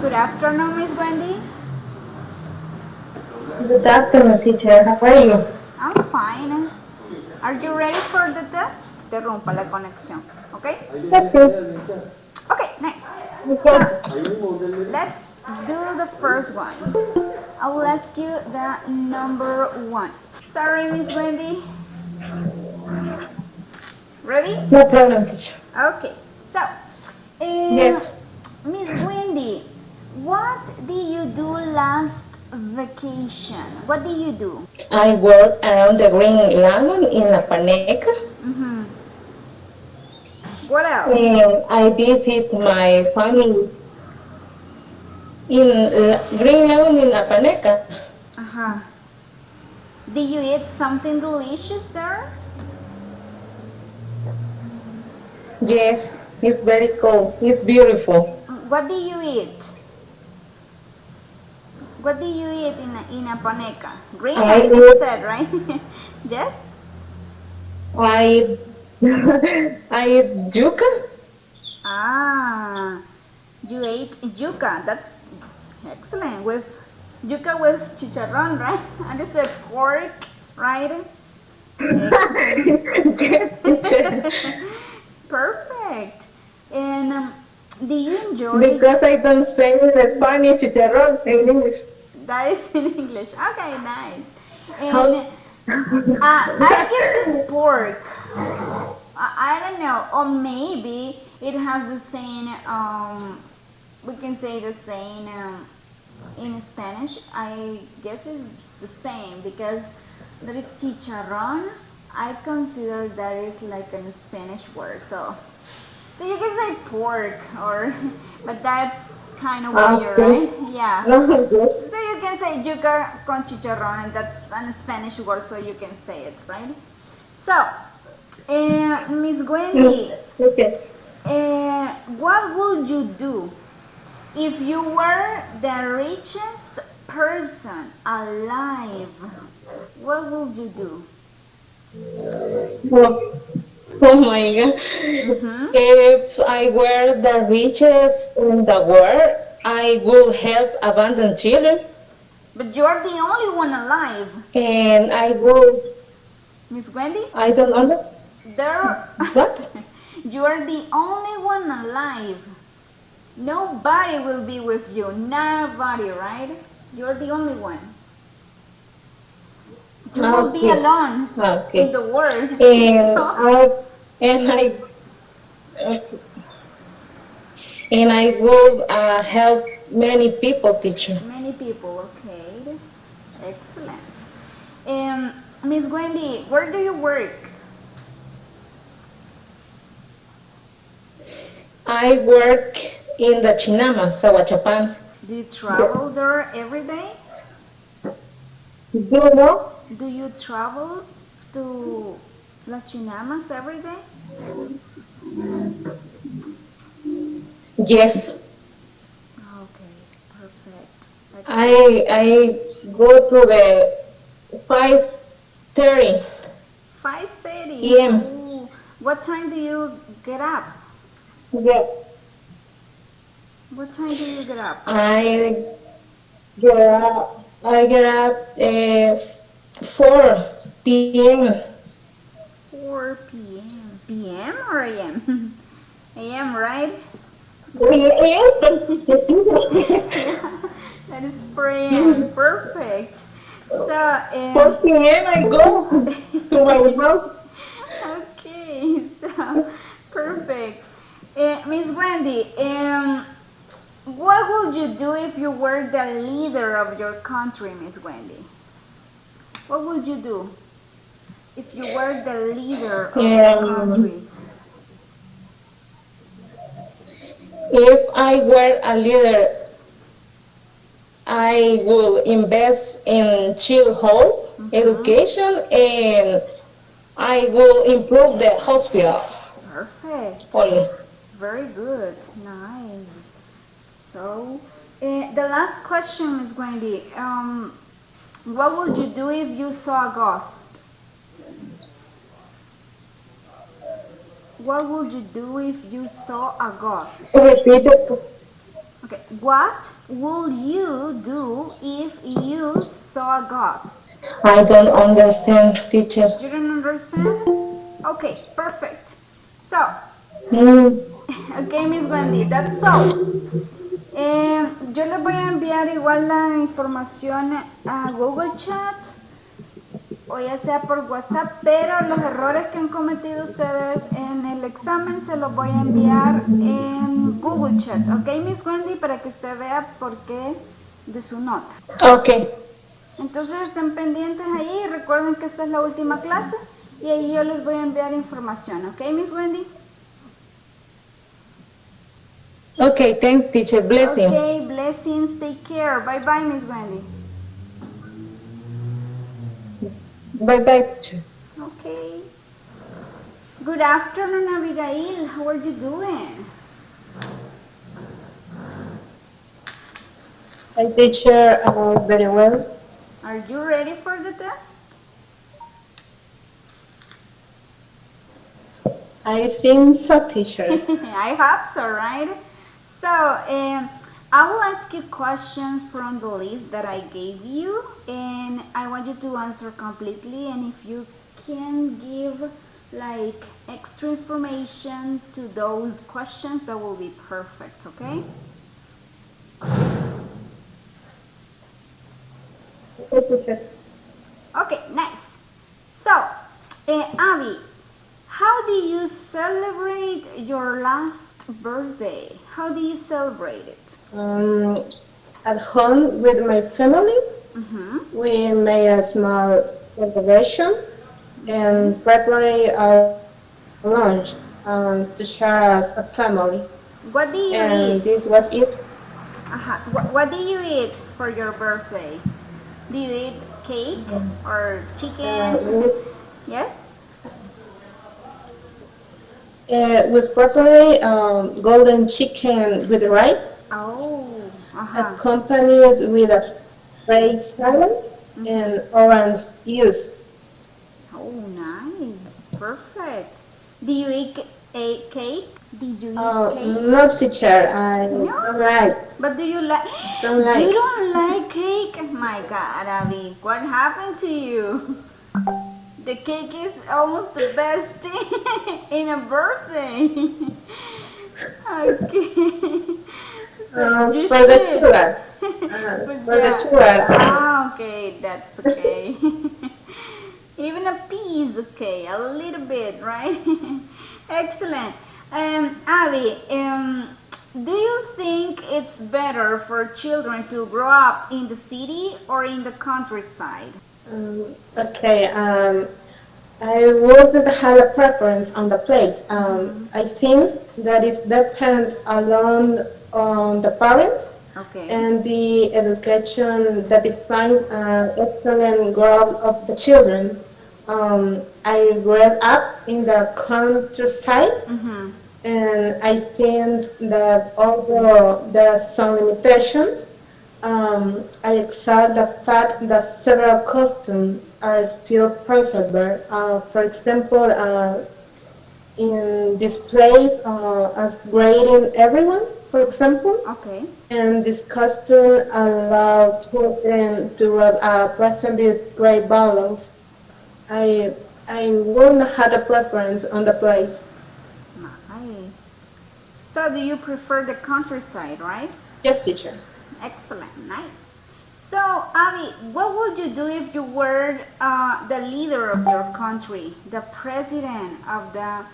Good afternoon, Miss Wendy. Good afternoon, teacher. How are you? I'm fine. Are you ready for the test? Interrumpa la conexión. Okay? Okay. Okay, nice. So, Okay. let's do the first one. I will ask you the number one. Sorry, Miss Wendy. Ready? No problem, teacher. Okay. So, uh, Yes. Miss Wendy, what did you do last vacation? What did you do? I work around the Green Lagoon in Apaneca, Mm-hmm. What else? and I visit my family in Green Lagoon in Apaneca. Uh-huh. Did you eat something delicious there? Yes, it's very cool. It's beautiful. What did you eat? What did you eat in a paneca? Green, I I just eat, said, right? Yes? I, I eat yuca. Ah, you ate yuca. That's excellent. With yuca with chicharrón, right? I just said pork, right? Excellent. Yes, teacher. Perfect. And do you enjoy Because I don't say in Spanish chicharrón in English. that is in English? Okay, nice. And How? I guess it's pork. I don't know, or maybe it has the same. We can say the same in Spanish. I guess it's the same because there is chicharrón. I consider that is like a Spanish word. So you can say pork or, but that's kind of weird, Okay. right? Yeah. No, yes. So you can say yuca con chicharrón, and that's a Spanish word, so you can say it, right? So, Miss Wendy, Okay. what would you do if you were the richest person alive? What would you do? Oh, oh my God. Mm-hmm. If I were the richest in the world, I would help abandoned children, But you're the only one alive, and I would, Miss Wendy. I don't know There, what? you're the only one alive. Nobody will be with you. Nobody, right? You're the only one. You will be Okay. alone in Okay. the world. And So and I, okay. And I would help many people, teacher. many people. Okay, excellent. Miss Wendy, where do you work? I work in the Chinama, Sahuachapan. Do you travel there every day? Do you know? Do you travel to Las Chinamas every day? Yes. Okay, perfect. Excellent. I go to the 5:30 5:30. p.m. Ooh, what time do you get up? Yeah. What time do you get up? I get up 4 p.m. 4 p.m. p.m. or a.m.? a.m. right? Yeah, that is 4 a.m. Perfect. So, 4 p.m. I go to my house. okay, so perfect. Miss Wendy, what would you do if you were the leader of your country, Miss Wendy? What would you do if you were the leader of your Um, country? if I were a leader, I will invest in childhood Mm-hmm. education, and I will improve the hospital Perfect. only. Very good. Nice. So, the last question is going to be, what would you do if you saw a ghost? What would you do if you saw a ghost? Repeat it. Okay, what would you do if you saw a ghost? I don't understand, teacher. You don't understand? Okay, perfect. So, Mm, okay, Miss Wendy, that's all. Yo les voy a enviar igual la información a Google Chat o ya sea por WhatsApp, pero los errores que han cometido ustedes en el examen se los voy a enviar en Google Chat, ¿ok, Miss Wendy? Para que usted vea por qué de su nota. okay. Entonces estén pendientes ahí, recuerden que esta es la última clase y ahí yo les voy a enviar información, ¿ok, Miss Wendy? Okay, thanks, teacher. Blessing. Okay, blessings, take care. Bye bye, Miss Wendy. Bye bye, teacher. Okay. Good afternoon, Abigail. How are you doing? Hi, teacher. Very well. Are you ready for the test? I think so, teacher. I hope so, right? So, I will ask you questions from the list that I gave you, and I want you to answer completely. And if you can give like extra information to those questions, that will be perfect, okay? Okay, teacher. Okay, nice. So, Abby, how do you celebrate your last birthday? How do you celebrate it? At home with my family, we made a small celebration and prepared our lunch to share as a family. What do you And eat? this was it. What do you eat for your birthday? Do you eat cake or chicken? Yes? We prepared golden chicken with rice, Oh, accompanied with a fried salad and orange juice. Oh, nice. Perfect. Do you eat a cake? Did you eat cake? No, teacher. I No? don't like. But do you like? Don't You like. don't like cake? My God, Abby, what happened to you? The cake is almost the best thing in a birthday. Okay. So you For the should. sugar. But For yeah. the sugar. Ah, okay, that's okay. Even a pea is okay, a little bit, right? Excellent. Abby, do you think it's better for children to grow up in the city or in the countryside? Okay. I wouldn't have a preference on the place. I think that it depends alone on the parents Okay. and the education that defines an excellent growth of the children. I grew up in the countryside, and I think that although there are some limitations, I accept the fact that several customs are still preserved. For example, in this place, as grading everyone, for example, Okay. and this custom allow children to preserve great values. I I wouldn't have a preference on the place. Nice. So do you prefer the countryside, right? Yes, teacher. Excellent. Nice. So, Abby, what would you do if you were the leader of your country, the president of the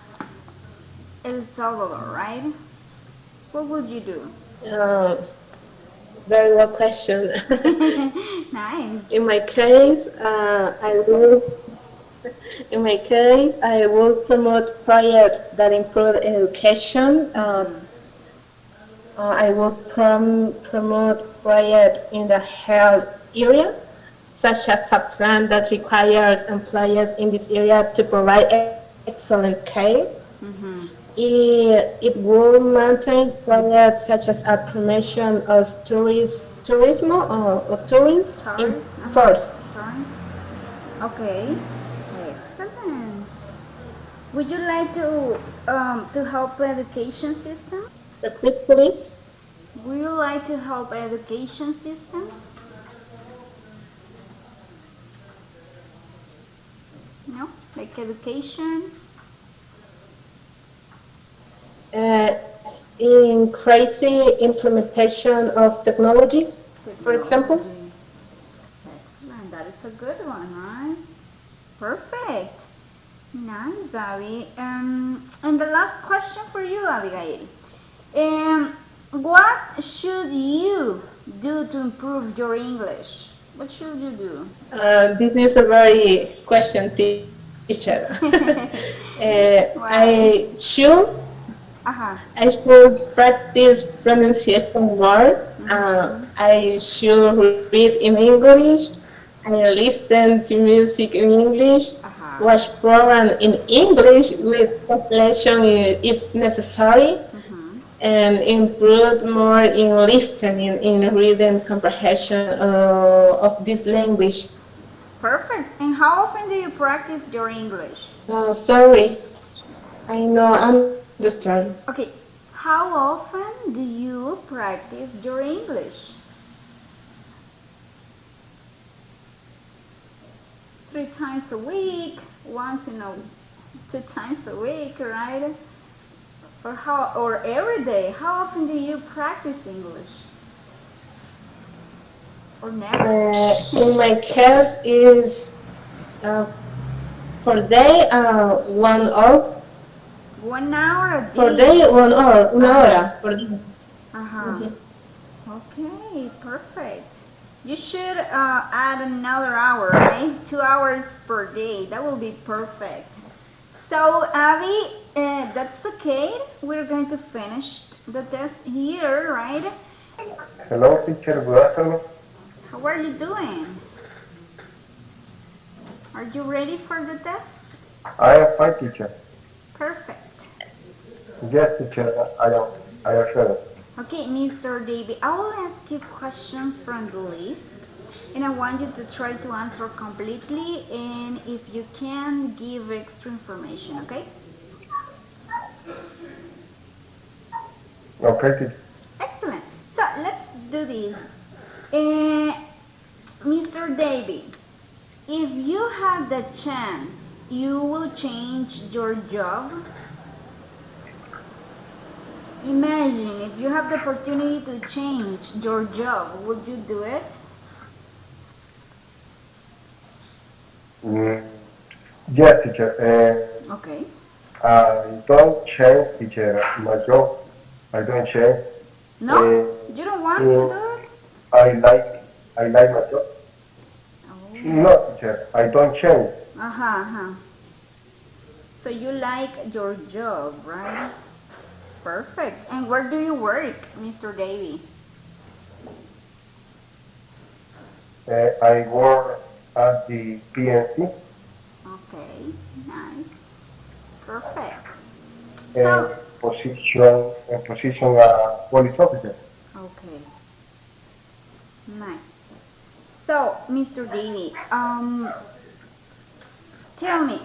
El Salvador, right? What would you do? Very well question. Nice. In my case, I will. In my case, I will promote projects that improve education. I will promote projects in the health area, such as a plan that requires employees in this area to provide excellent care. It will maintain projects such as a promotion of tourism or tourism in Taurus? first. Taurus? Okay. Excellent. Would you like to help the education system? Repeat, please. Would you like to help education system? No? Like education? Uh, in crazy implementation of technology, for example. Technology. Excellent. That is a good one. Nice. Perfect. Nice, Abby. And the last question for you, Abigail. What should you do to improve your English? What should you do? This is a very question, teacher. Why? Uh-huh. I should practice pronunciation more. I should read in English. I listen to music in English. Uh-huh. Watch programs in English with translation if necessary, and improve more in listening, in reading comprehension of this language. Perfect. And how often do you practice your English? Sorry, I know understand. Okay. How often do you practice your English? 3 times a week, once in a 2 times a week, right? Or every day? How often do you practice English? Or never? In my case is uh, for day 1 hour. 1 hour a For day. day 1 hour, una hora. Por día. Uh-huh. Okay, perfect. You should add another hour, right? 2 hours per day. That will be perfect. So, Abby, that's okay. We're going to finish the test here, right? Hello, teacher. Good afternoon. How are you doing? Are you ready for the test? I am fine, teacher. Perfect. Yes, teacher. I am sure. Okay, Mr. Davy, I will ask you questions from the list, and I want you to try to answer completely, and if you can, give extra information, okay? Okay, teacher. Excellent. So let's do this. Mr. Davy, if you had the chance, you will change your job? Imagine if you have the opportunity to change your job, would you do it? Mm, yes, teacher. Okay. I don't change, teacher. My job. I don't change. No? You don't want to do it? I like my job. Oh. No, teacher. I don't change. Uh-huh. So you like your job, right? Perfect. And where do you work, Mr. Davy? I work at the PNC Okay, nice. Perfect. and So, position police officer. okay, nice. So, Mr. Davy, tell me,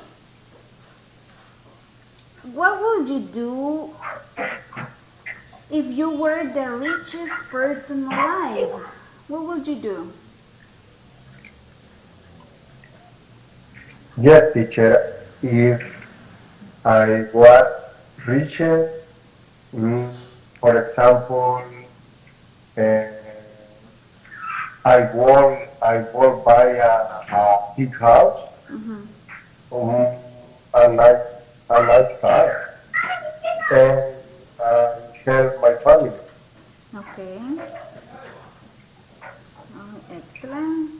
what would you do if you were the richest person alive? What would you do? Yes, teacher. If I was richer, mm, for example, uh, I will buy a big house, um, a nice a nice car, and help my family. Okay, excellent.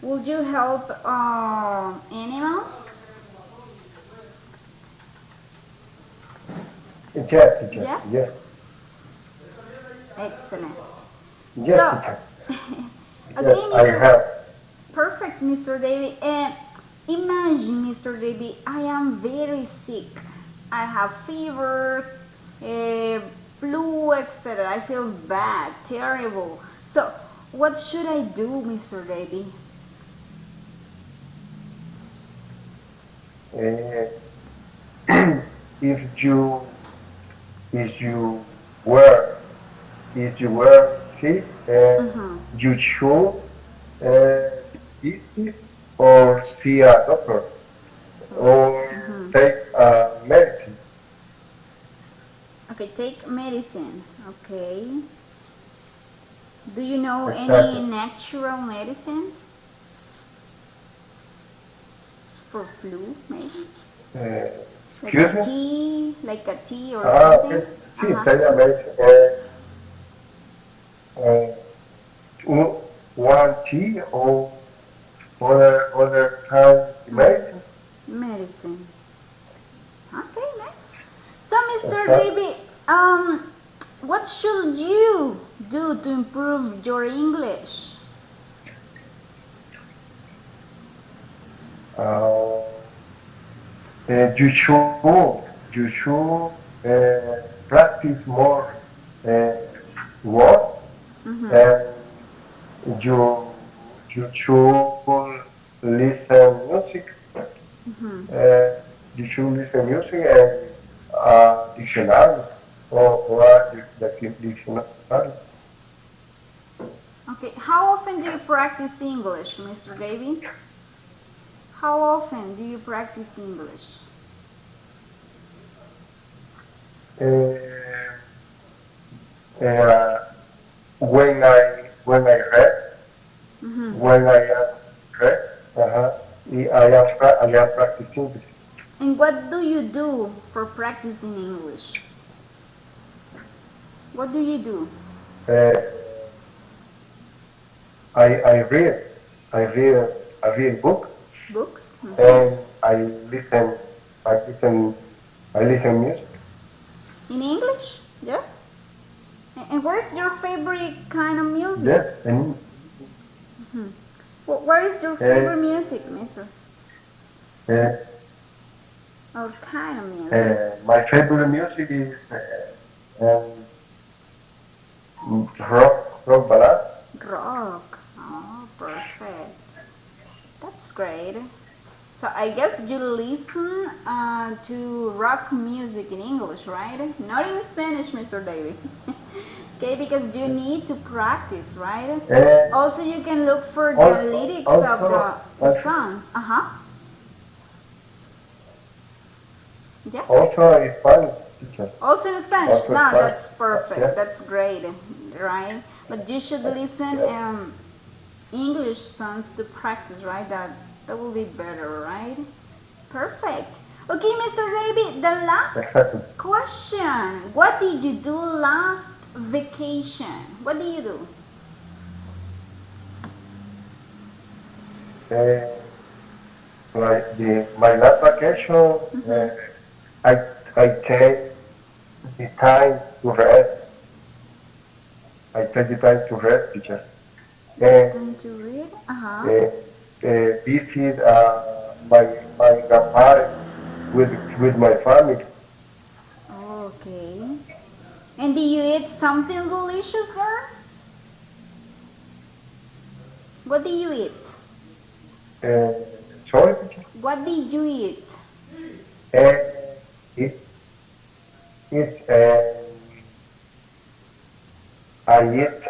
Would you help animals? Yes, teacher. Yes. Yes, Excellent. yes, So, teacher. okay, Yes, I Mr. have. Perfect, Mr. David. Imagine, Mr. David, I am very sick. I have fever, flu, etc. I feel bad, terrible. So, what should I do, Mr. David? Uh, if you if you were if you were sick, Mm-hmm. you should visit or see a doctor or Mm-hmm. take medicine. Okay, take medicine. Okay. Do you know any Exactly. natural medicine for flu, maybe? Uh, Like a Excuse me? tea, or Okay. something? Sí, Uh-huh. sería medicine. Uh, one tea or other kind of medicine. Medicine. Okay, nice. So, Mr. Exactly. David, what should you do to improve your English? Uh, you should practice more uh, words, Mm-hmm. and you should listen music. Mm-hmm. Uh, you should listen music and dictionary or the dictionary. Okay, how often do you practice English, Mr. David? How often do you practice English? Uh, uh, when I read, Mm-hmm. when I am read, uh-huh, I am practicing this. And what do you do for practicing English? What do you do? Uh, I read, I read, I read book, Books? Mm-hmm. and I listen, I listen music. In English? Yes? And what is your favorite kind of music? Yes, and What is your uh, favorite music, Mister? uh, Or kind of music? my favorite music is rock ballad. Rock. Oh, perfect. That's great. So I guess you listen to rock music in English, right? Not in Spanish, Mr. David. Okay, because you need to practice, right? And Also, you can look for the also, lyrics of also, the songs. Uh-huh. Yes. also a Spanish teacher. Also in Spanish. Also No, Spanish. that's perfect. Yeah, That's great, right? But you should listen yeah, English songs to practice, right? That will be better, right? Perfect. Okay, Mr. David, the last exactly. question. What did you do last vacation? What did you do? Uh, like my last vacation, I I take the time to rest. I take the time to rest, teacher, and Listen to read? Uh-huh. uh, visit my grandparents with my family. Okay. And did you eat something delicious there? What did you eat? Uh, Sorry, teacher. What did you eat? And it it I eat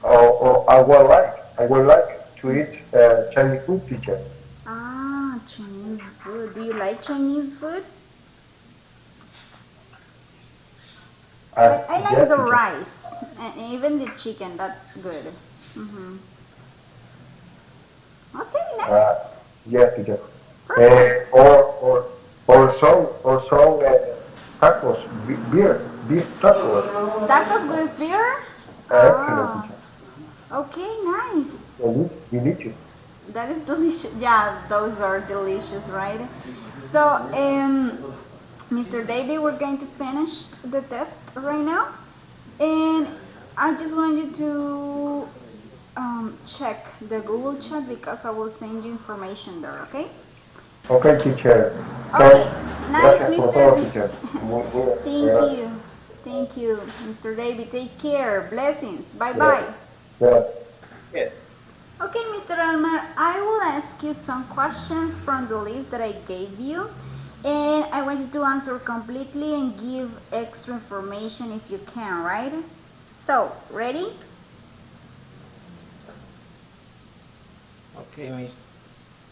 or I would like to eat Chinese food, teacher. Ah, Chinese food. Do you like Chinese food? I like Yes, the teacher. rice and even the chicken. That's good. Mm-hmm. Okay, Uh, nice. yes, teacher. Uh, Perfect. or or or some tacos, beef tacos. Tacos with beer? Excellent, Ah, teacher. okay, nice. Delicious. That is delicious. Yeah, those are delicious, right? So, Mr. David, we're going to finish the test right now. And I just want you to check the Google chat because I will send you information there, okay? Okay, teacher. Okay, Thanks. nice, Gracias por Mr. todo, teacher. Muy Thank gracias. you. Thank you, Mr. David. Take care. Blessings. Bye bye. Gracias. Gracias. Yes. Okay, Mr. Almar, I will ask you some questions from the list that I gave you. And I want you to answer completely and give extra information if you can, right? So, ready? Okay, Miss.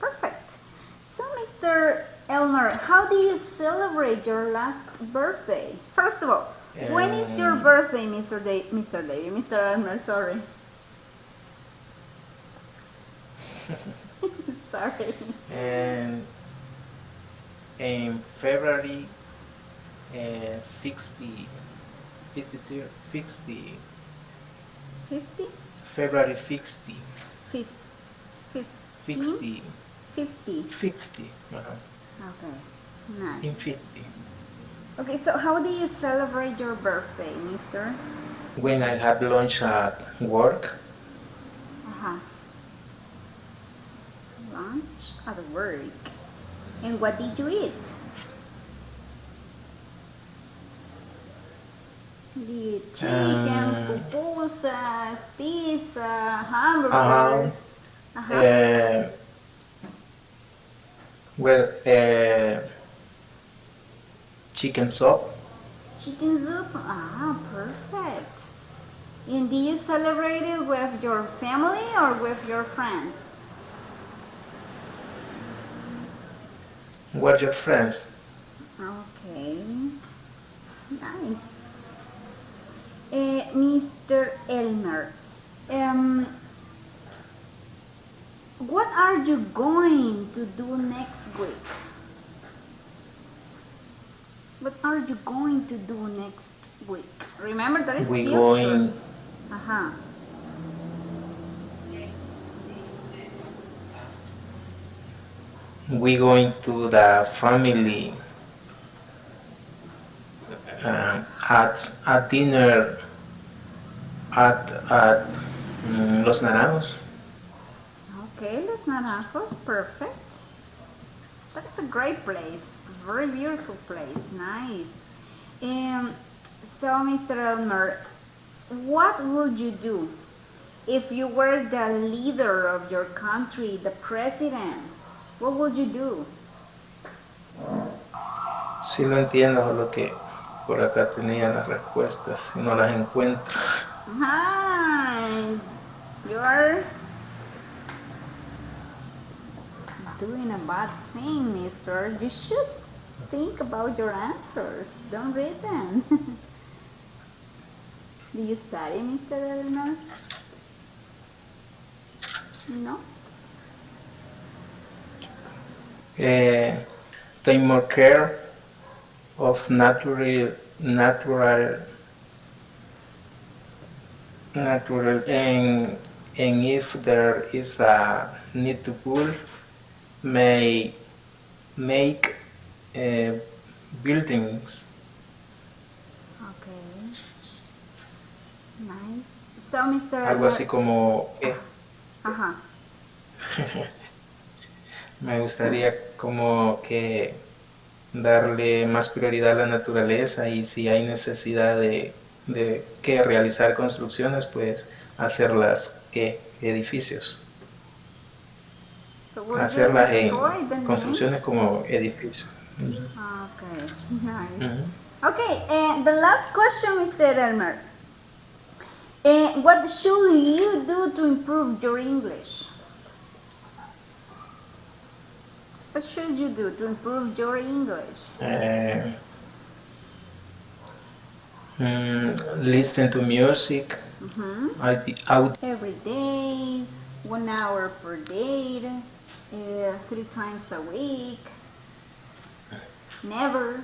Perfect. So, Mr. Elmer, how do you celebrate your last birthday? First of all, when is your birthday, Mr. Elmer, sorry. Sorry. And in February, fix the visitor, fix the 50? February, fix the Fif- fix 15? the 50. 50. Okay. In Nice. 50. Okay, so how do you celebrate your birthday, mister? When I have lunch at work, Uh-huh. Lunch at work. And what did you eat? Did you eat chicken, pupusas, pizza, hamburgers? Uh-huh. well, chicken soup. Chicken soup? Ah, perfect. And do you celebrate it with your family or with your friends? What your friends? Okay. Nice. Mr. Elmer, what are you going to do next week? What are you going to do next week? Remember, that is We future. going Uh-huh. we going to the family at dinner at Los Naranjos. Okay, Los Naranjos, perfect. That's a great place, very beautiful place, nice. So, Mr. Elmer, what would you do if you were the leader of your country, the president? What would you do? Si no entiendo solo que por acá tenía las respuestas y no las encuentro. Hi, you are doing a bad thing, mister. You should think about your answers. Don't read them. Do you study, Mr. Eleanor? No? Take more care of natural and if there is a need to pull, may make buildings. Okay. Nice. So, Mr. Algo así como Ajá. me gustaría como que darle más prioridad a la naturaleza y si hay necesidad de que realizar construcciones, pues hacerlas edificios. So, would Hacerlas you en destroy the construcciones como edificios. Okay, nice. Mhm. Okay, and the last question, Mr. Elmer. What should you do to improve your English? What should you do to improve your English? Listen to music. Every day, 1 hour per day, 3 times a week. Never.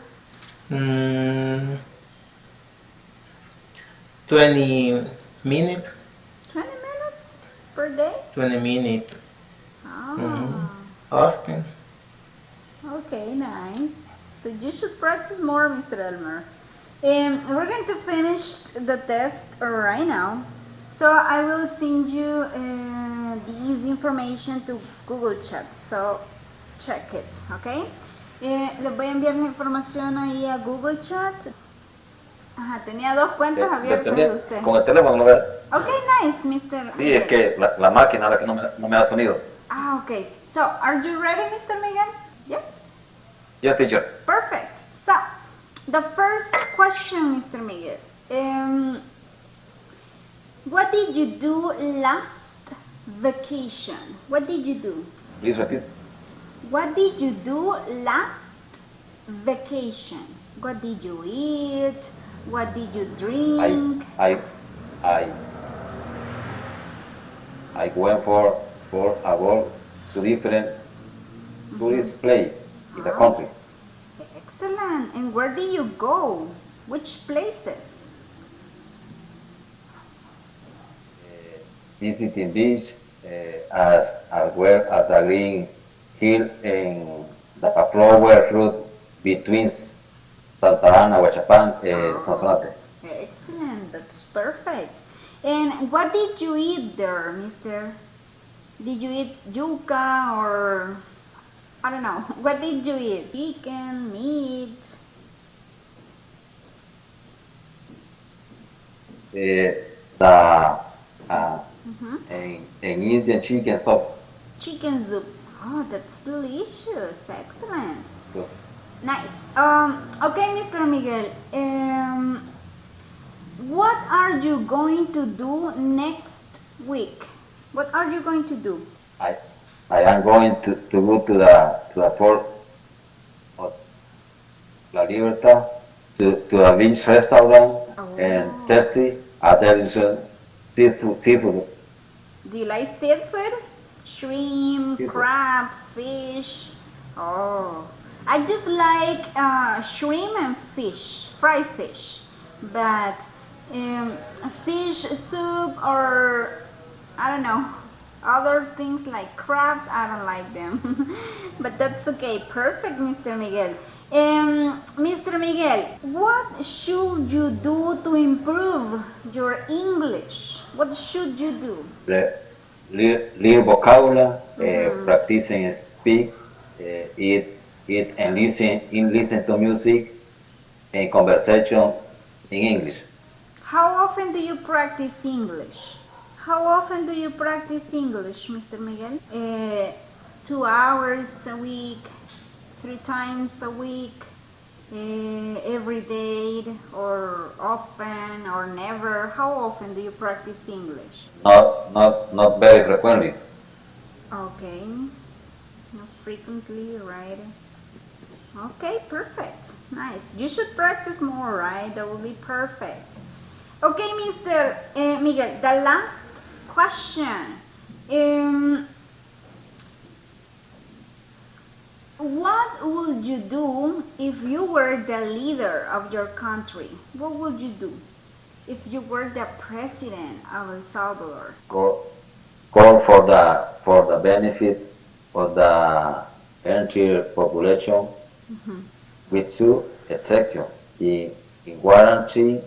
20 minutes. 20 minutes per day? 20 minutes. Ah. Often. Okay, nice. So you should practice more, Mr. Elmer. We're going to finish the test right now. So I will send you this information to Google Chat. So check it, okay? Les voy a enviar la información ahí a Google Chat. Ajá, tenía 2 cuentas abiertas de usted. Con el teléfono, ¿no ve? Okay, nice, Mr. Sí, es que la máquina es la que no me da sonido. Ah, okay. So, are you ready, Mr. Miguel? Yes? Yes, teacher. Perfect. So, the first question, Mr. Miguel. What did you do last vacation? What did you do? Please repeat. What did you do last vacation? What did you eat? What did you drink? I went for a walk to different tourist place in the country. Excellent. And where did you go? Which places? Visiting beach, as well as the green hill and the flower route between Santa Ana, Huachapan, and Sonsonate. Excellent. That's perfect. And what did you eat there, mister? Did you eat yuca or I don't know. What did you eat? Chicken, meat? The an Indian chicken soup. Chicken soup. Oh, that's delicious. Excellent. So, Nice. Okay, Mr. Miguel. What are you going to do next week? What are you going to do? I am going to go to the port of La Libertad to a beach restaurant and tasty a delicious seafood. Do you like seafood? Shrimp, Seafood. crabs, fish? Oh, I just like shrimp and fish, fried fish. But fish soup or I don't know, other things like crabs, I don't like them. But that's okay. Perfect, Mr. Miguel. Mr. Miguel, what should you do to improve your English? What should you do? Learn vocabulary, practice and speak, eat and listen to music and conversation in English. How often do you practice English? How often do you practice English, Mr. Miguel? 2 hours a week, 3 times a week, every day, or often, or never? How often do you practice English? Not very frequently. Okay, not frequently, right? Okay, perfect. Nice. You should practice more, right? That will be perfect. Okay, Mr. Miguel, the last question. What would you do if you were the leader of your country? What would you do if you were the president of El Salvador? Call for the benefit of the entire population with two exceptions in guarantee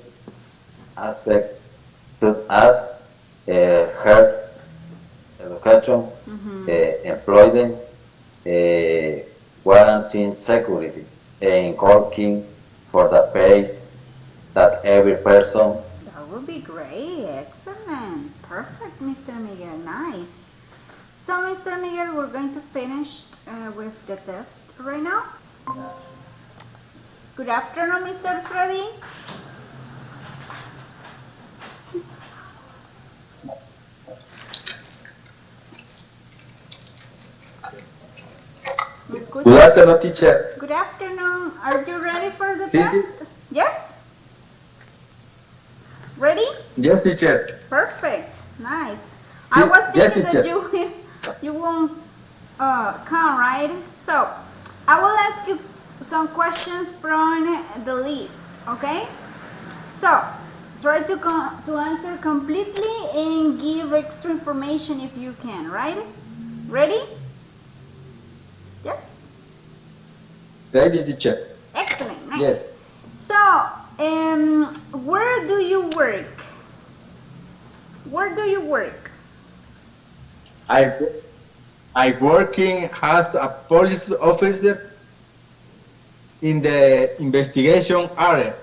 aspects such as health, education, employment, guaranteeing security, and working for the pace that every person. That would be great. Excellent. Perfect, Mr. Miguel. Nice. So, Mr. Miguel, we're going to finish with the test right now. Good afternoon, Mr. Freddy. Good afternoon, teacher. Good afternoon. Are you ready for the Sí. test? Yes? Ready? Yes, teacher. Perfect. Nice. Sí, I was yes, thinking teacher. that you won't come, right? So, I will ask you some questions from the list, okay? So, try to answer completely and give extra information if you can, right? Ready? Yes? Ready, teacher. Excellent. Nice. Yes. So, where do you work? Where do you work? I working as a police officer in the investigation area.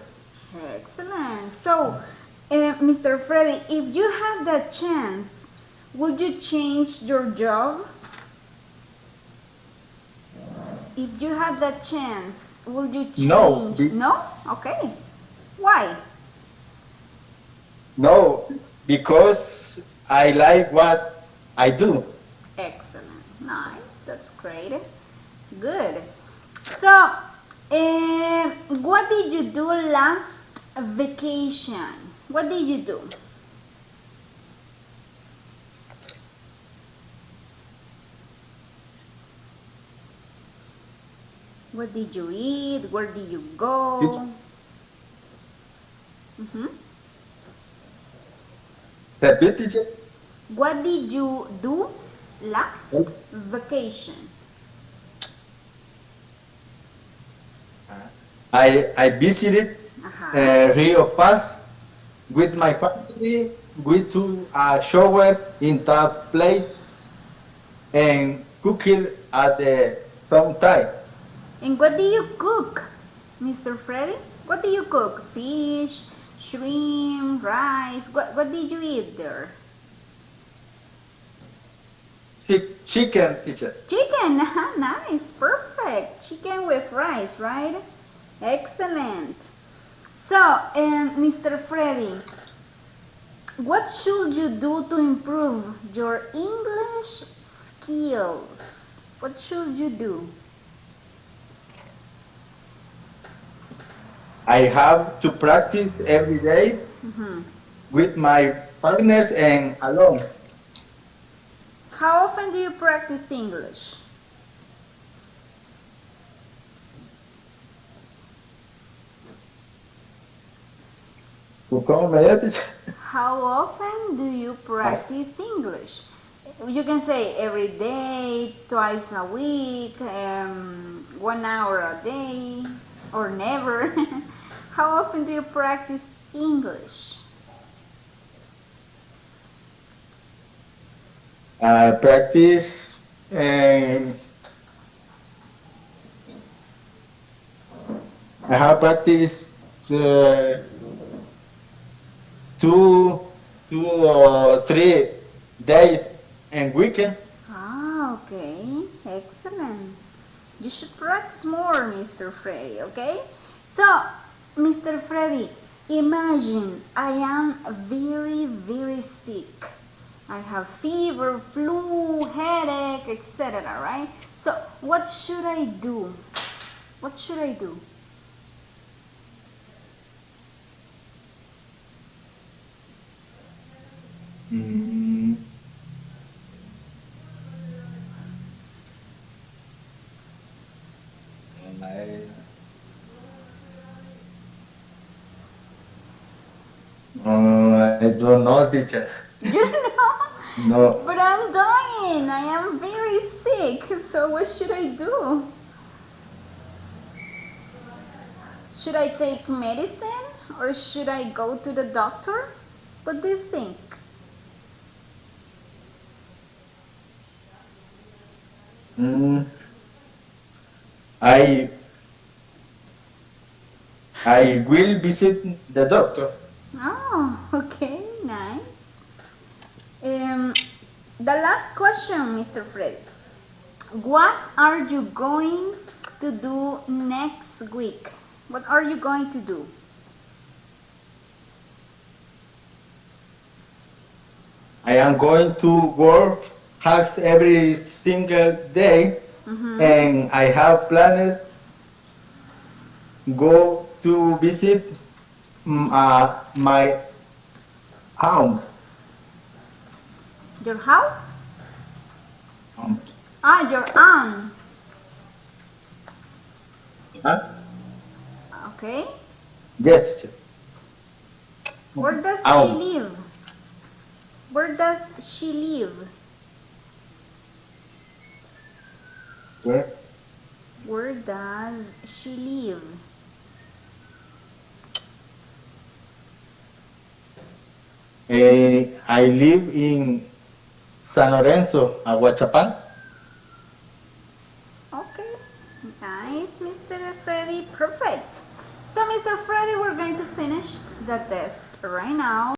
Excellent. So, Mr. Freddy, if you had the chance, would you change your job? If you had that chance, would you change? No, No? Okay. Why? No, because I like what I do. Excellent. Nice. That's great. Good. So, what did you do last vacation? What did you do? What did you eat? Where did you go? Mhm. Repeat, teacher. What did you do last vacation? I visited Ajá. Rio Paz with my family. We took a shower in that place and cooked at the same time. And what do you cook, Mr. Freddy? What do you cook? Fish, shrimp, rice? What did you eat there? Chicken, teacher. Chicken. Nice. Perfect. Chicken with rice, right? Excellent. So, Mr. Freddy, what should you do to improve your English skills? What should you do? I have to practice every day with my partners and alone. How often do you practice English? ¿Cómo me dio, teacher? How often do you practice English? You can say every day, twice a week, 1 hour a day, or never. How often do you practice English? I practice I have practiced two or 3 days and weekend. Ah, okay. Excellent. You should practice more, Mr. Freddy, okay? So, Mr. Freddy, imagine I am very, very sick. I have fever, flu, headache, etc., right? So, what should I do? What should I do? I don't know, teacher. You know? No. But I'm dying. I am very sick. So, what should I do? Should I take medicine or should I go to the doctor? What do you think? I will visit the doctor. Oh, okay, nice. The last question, Mr. Freddy. What are you going to do next week? What are you going to do? I am going to work hard every single day, and I have planned go to visit my home. Your house? Um, Ah, your aunt. Huh? Okay. Yes, teacher. Where does she Aunt. live? Where does she live? Where? Where does she live? I live in San Lorenzo, Aguachapan. Okay, nice, Mr. Freddy, perfect. So, Mr. Freddy, we're going to finish the test right now.